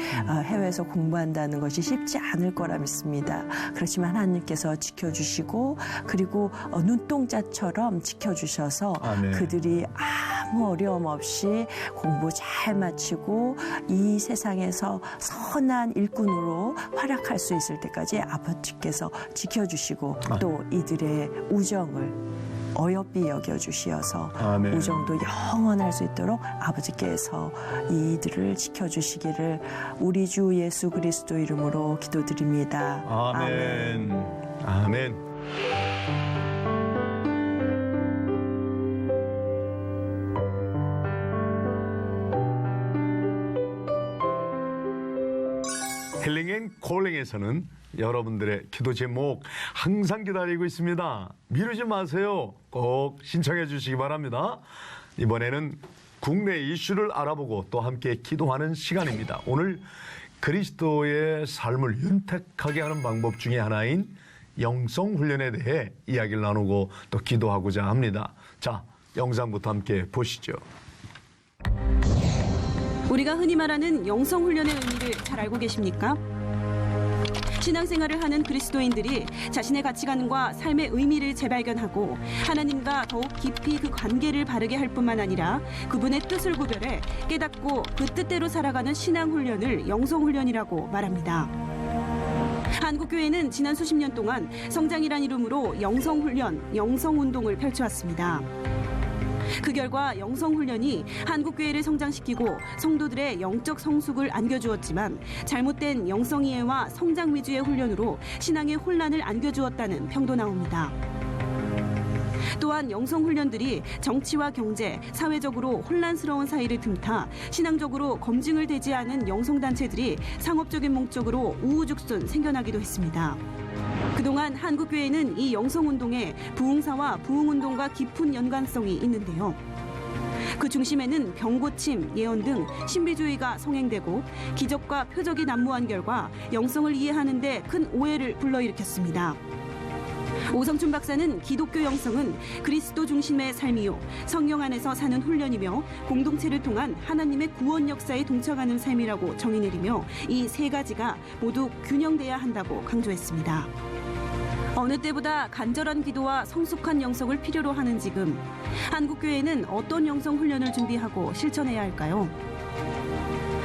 해외에서 공부한다는 것이 쉽지 않을 거라 믿습니다. 그렇지만 하나님께서 지켜주시고 그리고 눈동자처럼 지켜주셔서 아멘. 그들이 아무 어려움 없이 공부 잘 마치고 이 세상에서 선한 일꾼으로 활약할 수 있을 때까지 아버지께서 지켜주시고 또 이들의 우정을 어여삐 여겨주시어서 아멘. 우정도 영원할 수 있도록 아버지께서 이들을 지켜주시기를 우리 주 예수 그리스도 이름으로 기도드립니다. 아멘. 아멘. 힐링 앤 콜링에서는 여러분들의 기도 제목 항상 기다리고 있습니다. 미루지 마세요. 꼭 신청해 주시기 바랍니다. 이번에는 국내 이슈를 알아보고 또 함께 기도하는 시간입니다. 오늘 그리스도의 삶을 윤택하게 하는 방법 중에 하나인 영성훈련에 대해 이야기를 나누고 또 기도하고자 합니다. 자, 영상부터 함께 보시죠. 우리가 흔히 말하는 영성훈련의 의미를 잘 알고 계십니까? 신앙생활을 하는 그리스도인들이 자신의 가치관과 삶의 의미를 재발견하고 하나님과 더욱 깊이 그 관계를 바르게 할 뿐만 아니라 그분의 뜻을 구별해 깨닫고 그 뜻대로 살아가는 신앙훈련을 영성훈련이라고 말합니다. 한국교회는 지난 수십 년 동안 성장이란 이름으로 영성훈련, 영성운동을 펼쳐왔습니다. 그 결과 영성훈련이 한국교회를 성장시키고 성도들의 영적 성숙을 안겨주었지만 잘못된 영성이해와 성장 위주의 훈련으로 신앙의 혼란을 안겨주었다는 평도 나옵니다. 또한 영성훈련들이 정치와 경제, 사회적으로 혼란스러운 사이를 틈타 신앙적으로 검증을 되지 않은 영성단체들이 상업적인 목적으로 우후죽순 생겨나기도 했습니다. 그동안 한국교회는 이 영성운동에 부흥사와 부흥운동과 깊은 연관성이 있는데요. 그 중심에는 병고침, 예언 등 신비주의가 성행되고 기적과 표적이 난무한 결과 영성을 이해하는 데 큰 오해를 불러일으켰습니다. 오성춘 박사는 기독교 영성은 그리스도 중심의 삶이요 성령 안에서 사는 훈련이며 공동체를 통한 하나님의 구원 역사에 동참하는 삶이라고 정의 내리며 이 세 가지가 모두 균형돼야 한다고 강조했습니다. 어느 때보다 간절한 기도와 성숙한 영성을 필요로 하는 지금 한국교회는 어떤 영성 훈련을 준비하고 실천해야 할까요?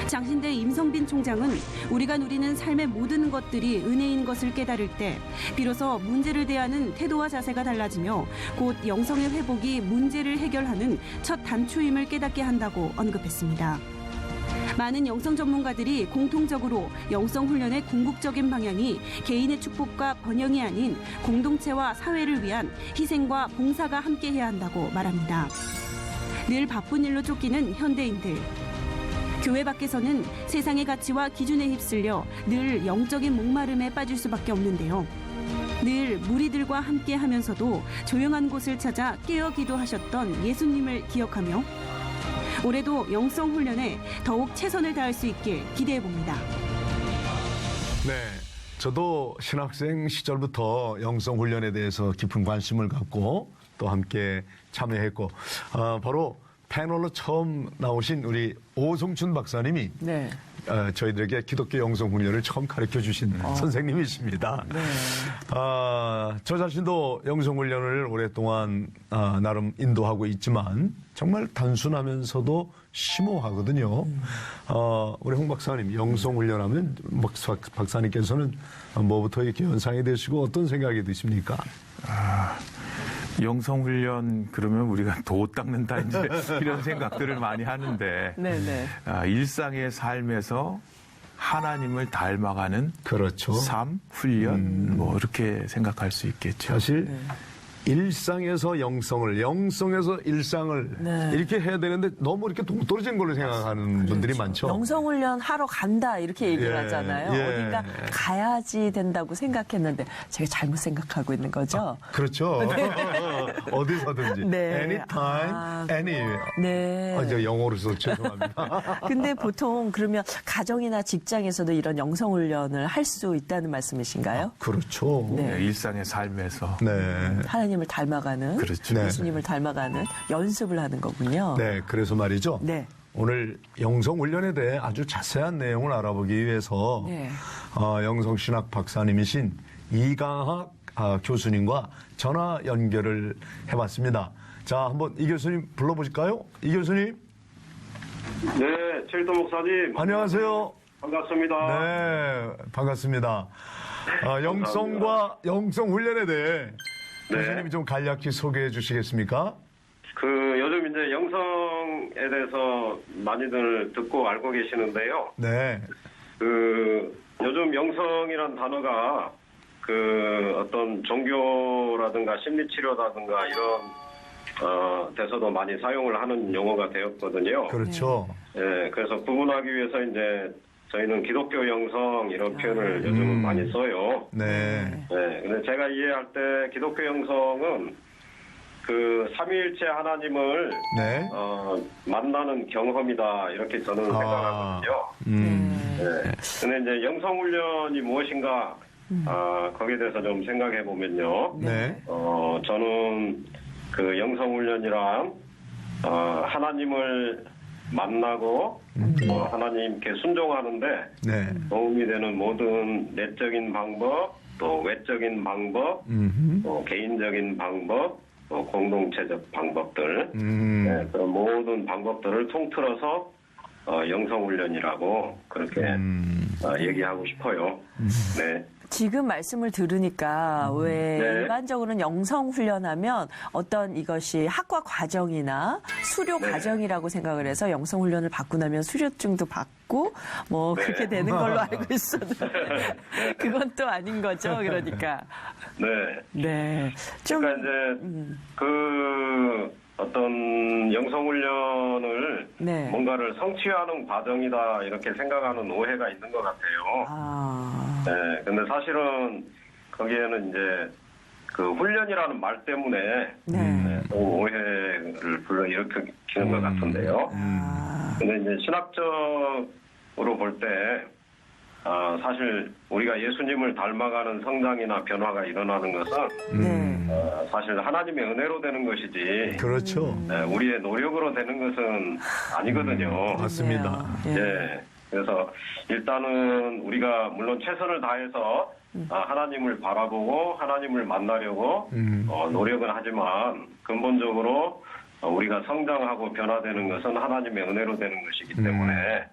장신대 임성빈 총장은 우리가 누리는 삶의 모든 것들이 은혜인 것을 깨달을 때 비로소 문제를 대하는 태도와 자세가 달라지며 곧 영성의 회복이 문제를 해결하는 첫 단추임을 깨닫게 한다고 언급했습니다. 많은 영성 전문가들이 공통적으로 영성 훈련의 궁극적인 방향이 개인의 축복과 번영이 아닌 공동체와 사회를 위한 희생과 봉사가 함께해야 한다고 말합니다. 늘 바쁜 일로 쫓기는 현대인들. 교회 밖에서는 세상의 가치와 기준에 휩쓸려 늘 영적인 목마름에 빠질 수밖에 없는데요. 늘 무리들과 함께 하면서도 조용한 곳을 찾아 깨어 기도하셨던 예수님을 기억하며 올해도 영성 훈련에 더욱 최선을 다할 수 있길 기대해 봅니다. 네, 저도 신학생 시절부터 영성 훈련에 대해서 깊은 관심을 갖고 또 함께 참여했고 바로 패널로 처음 나오신 우리 오송춘 박사님이 네. 저희들에게 기독교 영성 훈련을 처음 가르쳐 주신 선생님이십니다. 네. 저 자신도 영성 훈련을 오랫동안 나름 인도하고 있지만 정말 단순하면서도 심오하거든요. 우리 홍 박사님 영성 훈련하면 박사님께서는 뭐부터 이렇게 연상이 되시고 어떤 생각이 드십니까? 영성훈련 그러면 우리가 도 닦는다 이제 이런 생각들을 많이 하는데 네네. 일상의 삶에서 하나님을 닮아가는 그렇죠. 삶, 훈련 뭐 이렇게 생각할 수 있겠죠. 사실 일상에서 영성을, 영성에서 일상을 네. 이렇게 해야 되는데 너무 이렇게 동떨어진 걸로 생각하는 분들이 많죠. 영성훈련 하러 간다 이렇게 얘기를 예, 하잖아요. 예. 어딘가 가야지 된다고 생각했는데 제가 잘못 생각하고 있는 거죠. 그렇죠. 어디서든지. 네. Anytime, anywhere. 네. 제가 영어로 써서 죄송합니다. 근데 보통 그러면 가정이나 직장에서도 이런 영성훈련을 할 수 있다는 말씀이신가요? 그렇죠. 네. 일상의 삶에서 네. 하나님을 닮아가는, 그렇죠. 네. 예수님을 닮아가는 연습을 하는 거군요. 네, 그래서 말이죠. 네. 오늘 영성훈련에 대해 아주 자세한 내용을 알아보기 위해서 네. 영성신학 박사님이신 이강학 교수님과 전화 연결을 해봤습니다. 자, 한번 이 교수님 불러보실까요? 이 교수님. 네, 최일도 목사님. 안녕하세요. 반갑습니다. 네, 반갑습니다. 영성과 영성훈련에 대해 네. 교수님이 좀 간략히 소개해 주시겠습니까? 요즘 이제 영성에 대해서 많이들 듣고 알고 계시는데요. 네. 요즘 영성이란 단어가 어떤 종교라든가 심리치료라든가 이런 데서도 많이 사용을 하는 용어가 되었거든요. 그렇죠. 예, 그래서 구분하기 위해서 이제 저희는 기독교 영성 이런 표현을 요즘은 많이 써요. 네. 네, 근데 제가 이해할 때 기독교 영성은 삼위일체 하나님을 네. 만나는 경험이다 이렇게 저는 생각하거든요. 네. 근데 이제 영성훈련이 무엇인가 거기에 대해서 좀 생각해 보면요. 네. 저는 영성훈련이란 하나님을 만나고 하나님께 순종하는데 네. 도움이 되는 모든 내적인 방법, 또 외적인 방법, 또 개인적인 방법, 또 공동체적 방법들, 네, 그런 모든 방법들을 통틀어서 영성훈련이라고 그렇게 얘기하고 싶어요. 네. 지금 말씀을 들으니까 왜 네. 일반적으로는 영성 훈련하면 어떤 이것이 학과 과정이나 수료 네. 과정이라고 생각을 해서 영성 훈련을 받고 나면 수료증도 받고 뭐 네. 그렇게 되는 걸로 알고 있었는데 그건 또 아닌 거죠. 그러니까 네. 네. 좀 그러니까 이제 어떤 영성훈련을 네. 뭔가를 성취하는 과정이다 이렇게 생각하는 오해가 있는 것 같아요. 네, 근데 사실은 거기에는 이제 훈련이라는 말 때문에 네. 또 오해를 불러일으키는 것 같은데요. 근데 이제 신학적으로 볼 때 사실 우리가 예수님을 닮아가는 성장이나 변화가 일어나는 것은 네. 사실 하나님의 은혜로 되는 것이지 그렇죠. 우리의 노력으로 되는 것은 아니거든요. 맞습니다. 네. 예. 그래서 일단은 우리가 물론 최선을 다해서 하나님을 바라보고 하나님을 만나려고 노력은 하지만 근본적으로 우리가 성장하고 변화되는 것은 하나님의 은혜로 되는 것이기 때문에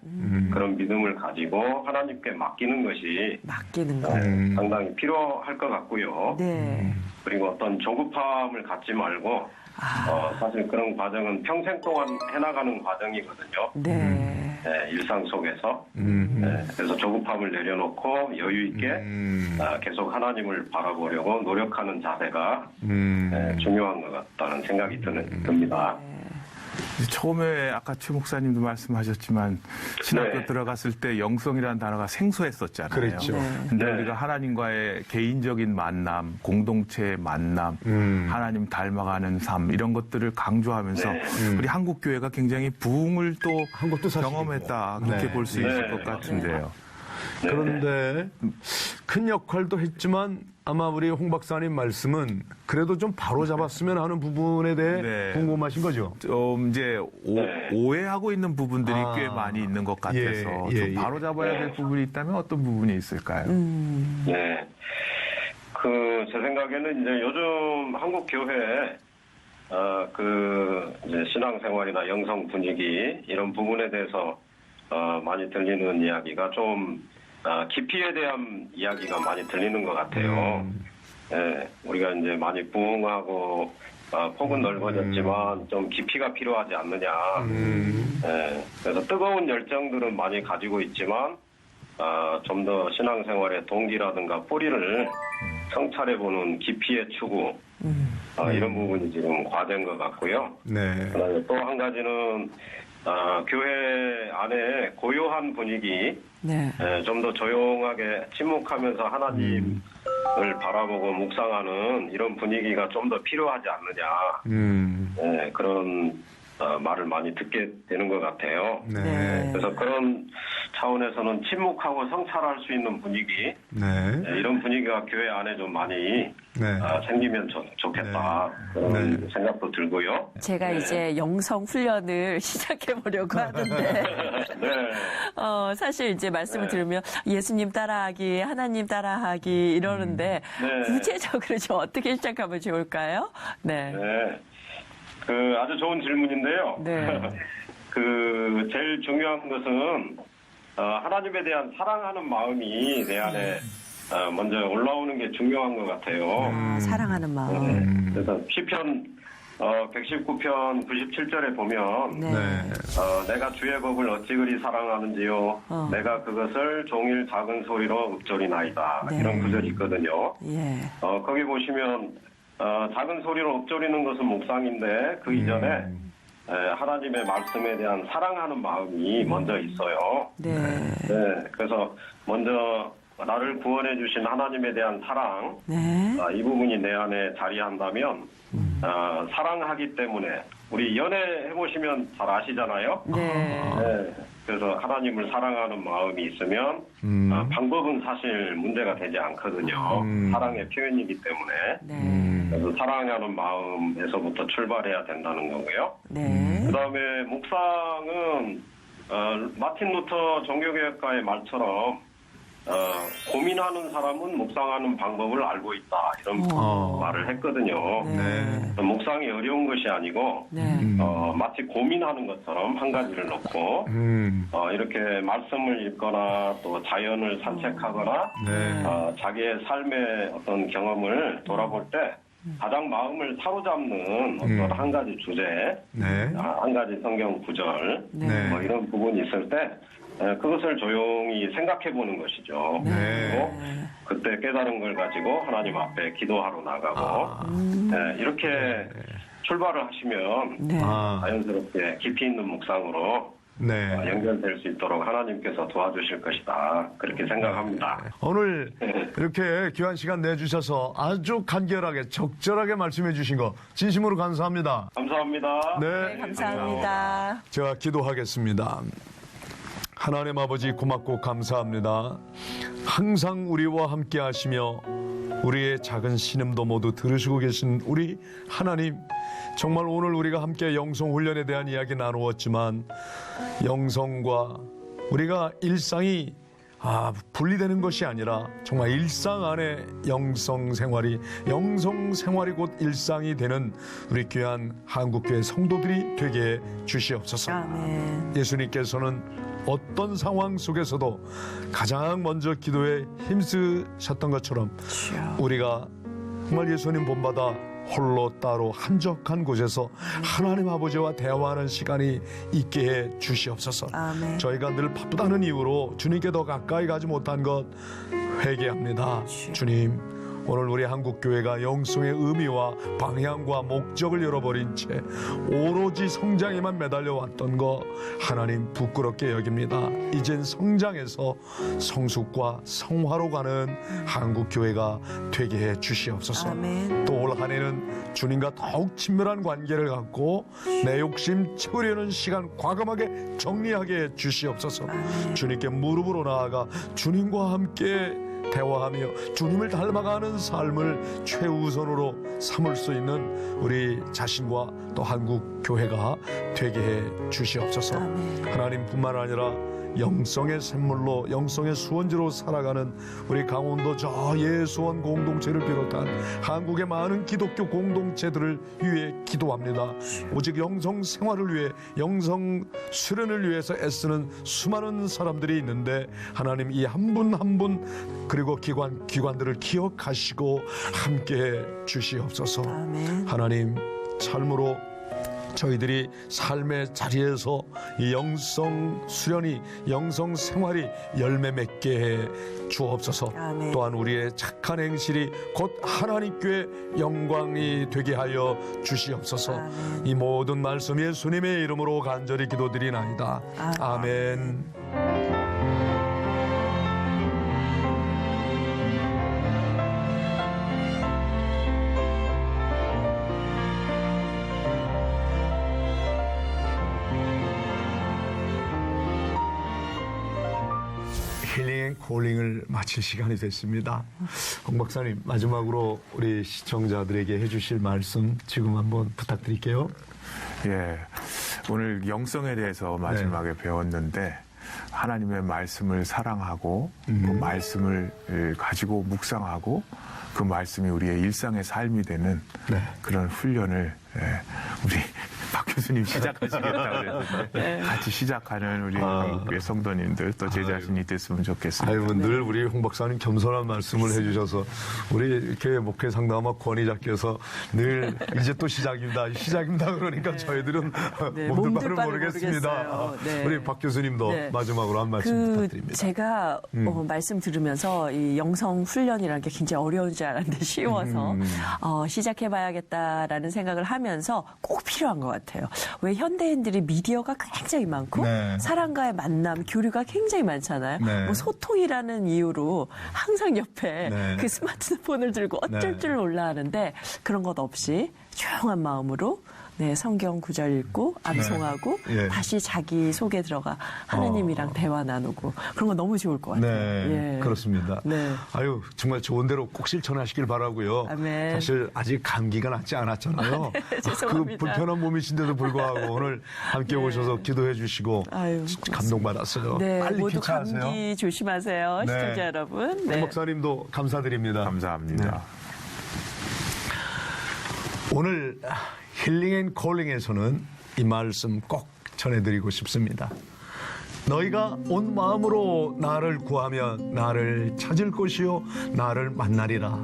그런 믿음을 가지고 하나님께 맡기는 것이 맡기는 거. 상당히 필요할 것 같고요. 네. 그리고 어떤 조급함을 갖지 말고 사실 그런 과정은 평생 동안 해나가는 과정이거든요. 네. 네, 일상 속에서. 네, 그래서 조급함을 내려놓고 여유 있게 계속 하나님을 바라보려고 노력하는 자세가 중요한 것 같다는 생각이 듭니다. 처음에 아까 최 목사님도 말씀하셨지만 신학교 네. 들어갔을 때 영성이라는 단어가 생소했었잖아요. 그렇죠. 근데 네. 우리가 하나님과의 개인적인 만남, 공동체의 만남, 하나님 닮아가는 삶 이런 것들을 강조하면서 우리 한국 교회가 굉장히 부흥을 또 한 것도 사실이고. 경험했다 그렇게 네. 볼 수 네. 있을 것 같은데요. 그런데 큰 역할도 했지만 아마 우리 홍 박사님 말씀은 그래도 좀 바로 잡았으면 하는 부분에 대해 네. 궁금하신 거죠? 좀 이제 오해하고 있는 부분들이 아. 꽤 많이 있는 것 같아서 예, 좀 바로 잡아야 될 부분이 있다면 어떤 부분이 있을까요? 네. 제 생각에는 이제 요즘 한국 교회, 이제 신앙생활이나 영성 분위기, 이런 부분에 대해서, 많이 들리는 이야기가 좀, 깊이에 대한 이야기가 많이 들리는 것 같아요. 예, 우리가 이제 많이 부흥하고, 폭은 넓어졌지만 좀 깊이가 필요하지 않느냐. 예, 그래서 뜨거운 열정들은 많이 가지고 있지만, 좀 더 신앙생활의 동기라든가 뿌리를 성찰해보는 깊이의 추구, 이런 부분이 지금 과제인 것 같고요. 네. 그다음에 또 한 가지는 교회 안에 고요한 분위기, 네. 좀 더 조용하게 침묵하면서 하나님을 바라보고 묵상하는 이런 분위기가 좀 더 필요하지 않느냐. 그런 말을 많이 듣게 되는 것 같아요. 네. 그래서 그런 차원에서는 침묵하고 성찰할 수 있는 분위기, 네. 이런 분위기가 교회 안에 좀 많이 네. 생기면 좋겠다. 그런 생각도 들고요. 제가 이제 영성 훈련을 시작해 보려고 하는데 사실 이제 말씀을 들으면 예수님 따라하기, 하나님 따라하기 이러는데 구체적으로 좀 어떻게 시작하면 좋을까요? 네. 네. 아주 좋은 질문인데요. 네. 제일 중요한 것은 하나님에 대한 사랑하는 마음이 내 안에 먼저 올라오는 게 중요한 것 같아요. 사랑하는 마음. 그래서 시편 119편 97절에 보면 내가 주의 법을 어찌 그리 사랑하는지요. 내가 그것을 종일 작은 소리로 읊조리나이다. 네. 이런 구절이 있거든요. 예. 거기 보시면 작은 소리로 읊조리는 것은 묵상인데 그 이전에 하나님의 말씀에 대한 사랑하는 마음이 먼저 있어요. 네. 네, 그래서 먼저 나를 구원해 주신 하나님에 대한 사랑, 네. 이 부분이 내 안에 자리한다면 사랑하기 때문에 우리 연애 해보시면 잘 아시잖아요. 네. 그래서 하나님을 사랑하는 마음이 있으면 방법은 사실 문제가 되지 않거든요. 사랑의 표현이기 때문에. 네. 그래서 사랑하는 마음에서부터 출발해야 된다는 거고요. 네. 그다음에 묵상은 마틴 루터 종교개혁가의 말처럼 고민하는 사람은 묵상하는 방법을 알고 있다 이런 말을 했거든요. 네. 묵상이 어려운 것이 아니고 네. 마치 고민하는 것처럼 한 가지를 놓고 이렇게 말씀을 읽거나 또 자연을 산책하거나 자기의 삶의 어떤 경험을 돌아볼 때 가장 마음을 사로잡는 어떤 한 가지 주제, 한 가지 성경 구절, 뭐 이런 부분이 있을 때 그것을 조용히 생각해 보는 것이죠. 그리고 그때 깨달은 걸 가지고 하나님 앞에 기도하러 나가고 이렇게 출발을 하시면 자연스럽게 깊이 있는 묵상으로 연결될 수 있도록 하나님께서 도와주실 것이다. 그렇게 생각합니다. 오늘 이렇게 귀한 시간 내주셔서 아주 간결하게 적절하게 말씀해 주신 거 진심으로 감사합니다. 감사합니다. 네, 감사합니다. 제가 기도하겠습니다. 하나님 아버지 고맙고 감사합니다. 항상 우리와 함께 하시며 우리의 작은 신음도 모두 들으시고 계신 우리 하나님, 정말 오늘 우리가 함께 영성훈련에 대한 이야기 나누었지만 영성과 우리가 일상이 분리되는 것이 아니라 정말 일상 안에 영성생활이 곧 일상이 되는 우리 귀한 한국교회 성도들이 되게 해 주시옵소서. 아멘. 예수님께서는 어떤 상황 속에서도 가장 먼저 기도에 힘쓰셨던 것처럼 우리가 정말 예수님 본받아 홀로 따로 한적한 곳에서 하나님 아버지와 대화하는 시간이 있게 해 주시옵소서. 아멘. 저희가 늘 바쁘다는 이유로 주님께 더 가까이 가지 못한 것 회개합니다. 주님, 오늘 우리 한국교회가 영성의 의미와 방향과 목적을 잃어버린 채 오로지 성장에만 매달려왔던 거 하나님 부끄럽게 여깁니다. 이젠 성장해서 성숙과 성화로 가는 한국교회가 되게 해 주시옵소서. 아멘. 또 올 한 해는 주님과 더욱 친밀한 관계를 갖고 내 욕심 채우려는 시간 과감하게 정리하게 해 주시옵소서. 주님께 무릎으로 나아가 주님과 함께 대화하며 주님을 닮아가는 삶을 최우선으로 삼을 수 있는 우리 자신과 또 한국 교회가 되게 해 주시옵소서. 하나님뿐만 아니라 영성의 샘물로 영성의 수원지로 살아가는 우리 강원도 저 예수원 공동체를 비롯한 한국의 많은 기독교 공동체들을 위해 기도합니다. 오직 영성 생활을 위해 영성 수련을 위해서 애쓰는 수많은 사람들이 있는데 하나님 이 한 분 한 분 그리고 기관들을 기억하시고 함께해 주시옵소서. 아멘. 하나님 참으로 저희들이 삶의 자리에서 이 영성 수련이 영성 생활이 열매 맺게 해 주옵소서. 아멘. 또한 우리의 착한 행실이 곧 하나님께 영광이 되게 하여 주시옵소서. 아멘. 이 모든 말씀 예수님의 이름으로 간절히 기도드리나이다. 아멘. 힐링 앤 콜링을 마칠 시간이 됐습니다. 홍 박사님 마지막으로 우리 시청자들에게 해주실 말씀 지금 한번 부탁드릴게요. 예, 오늘 영성에 대해서 마지막에 배웠는데 하나님의 말씀을 사랑하고 그 말씀을 가지고 묵상하고 그 말씀이 우리의 일상의 삶이 되는 그런 훈련을 우리 박 교수님 시작하시겠다고 그랬는데 같이 시작하는 우리 한국의 성도님들 또 제 자신이 됐으면 좋겠습니다. 아유, 늘 우리 홍 박사님 겸손한 말씀을 해주셔서 우리 이렇게 목회 상담학 권위자께서 늘 이제 또 시작입니다 그러니까 저희들은 몸둘 바를 모르겠습니다. 우리 박 교수님도 마지막으로 한 말씀 부탁드립니다. 제가 말씀 들으면서 이 영성 훈련이라는 게 굉장히 어려운 줄 알았는데 쉬워서 시작해봐야겠다라는 생각을 하면서 꼭 필요한 것 같아요. 왜 현대인들이 미디어가 굉장히 많고 사람과의 만남, 교류가 굉장히 많잖아요. 뭐 소통이라는 이유로 항상 옆에 그 스마트폰을 들고 어쩔 줄 몰라 하는데 그런 것 없이 조용한 마음으로 성경 구절 읽고 암송하고 다시 자기 속에 들어가 하느님이랑 대화 나누고 그런 거 너무 좋을 것 같아요. 그렇습니다. 아유, 정말 좋은 대로 꼭 실천하시길 바라고요. 아멘. 사실 아직 감기가 낫지 않았잖아요. 그 불편한 몸이신데도 불구하고 오늘 함께 오셔서 기도해 주시고 감동받았어요. 빨리 모두 기차하세요. 감기 조심하세요. 시청자 여러분. 홍 목사님도 감사드립니다. 감사합니다. 오늘 힐링 앤 콜링에서는 이 말씀 꼭 전해드리고 싶습니다. 너희가 온 마음으로 나를 구하면 나를 찾을 것이요 나를 만나리라.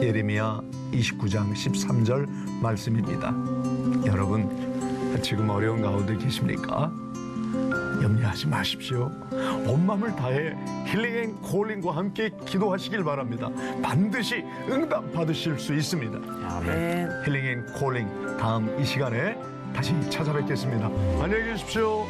예레미야 29장 13절 말씀입니다. 여러분 지금 어려운 가운데 계십니까? 염려하지 마십시오. 온 마음을 다해 힐링 앤 콜링과 함께 기도하시길 바랍니다. 반드시 응답 받으실 수 있습니다. 아멘. 힐링 앤 콜링 다음 이 시간에 다시 찾아뵙겠습니다. 안녕히 계십시오.